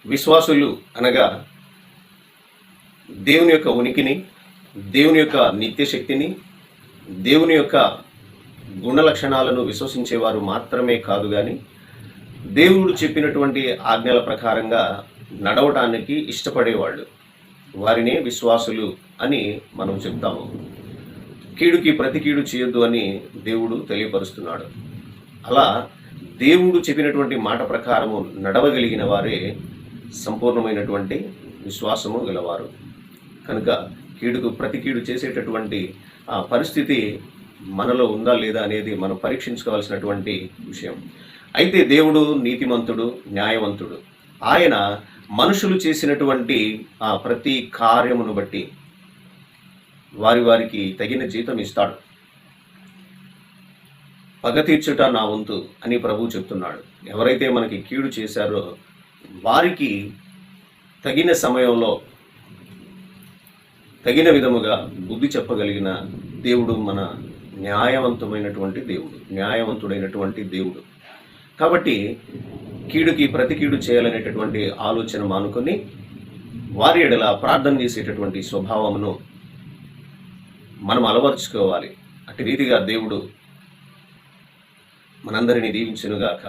విశ్వాసులు అనగా దేవుని యొక్క ఉనికిని, దేవుని యొక్క నిత్యశక్తిని, దేవుని యొక్క గుణ లక్షణాలను విశ్వసించేవారు మాత్రమే కాదు కానీ దేవుడు చెప్పినటువంటి ఆజ్ఞల ప్రకారంగా నడవటానికి ఇష్టపడేవాళ్ళు, వారినే విశ్వాసులు అని మనం చెప్తాము. కీడుకి ప్రతి కీడు చేయొద్దు అని దేవుడు తెలియపరుస్తున్నాడు. అలా దేవుడు చెప్పినటువంటి మాట ప్రకారము నడవగలిగిన వారే సంపూర్ణమైనటువంటి విశ్వాసము గలవారు. కనుక కీడుకు ప్రతి కీడు చేసేటటువంటి ఆ పరిస్థితి మనలో ఉందా లేదా అనేది మనం పరీక్షించుకోవాల్సినటువంటి విషయం. అయితే దేవుడు నీతిమంతుడు, న్యాయవంతుడు. ఆయన మనుషులు చేసినటువంటి ఆ ప్రతి కార్యమును బట్టి వారికి తగిన జీతం ఇస్తాడు. పగ తీర్చుట నా వంతు అని ప్రభువు చెప్తున్నాడు. ఎవరైతే మనకి కీడు చేశారో వారికి తగిన సమయంలో తగిన విధముగా బుద్ధి చెప్పగలిగిన దేవుడు మన న్యాయవంతుడైనటువంటి దేవుడు. కాబట్టి కీడుకి ప్రతి కీడు చేయాలనేటటువంటి ఆలోచన మానుకొని వారి ఎడల ప్రార్థన చేసేటటువంటి స్వభావమును మనం అలవర్చుకోవాలి. అట్టి రీతిగా దేవుడు మనందరినీ దీవించునుగాక.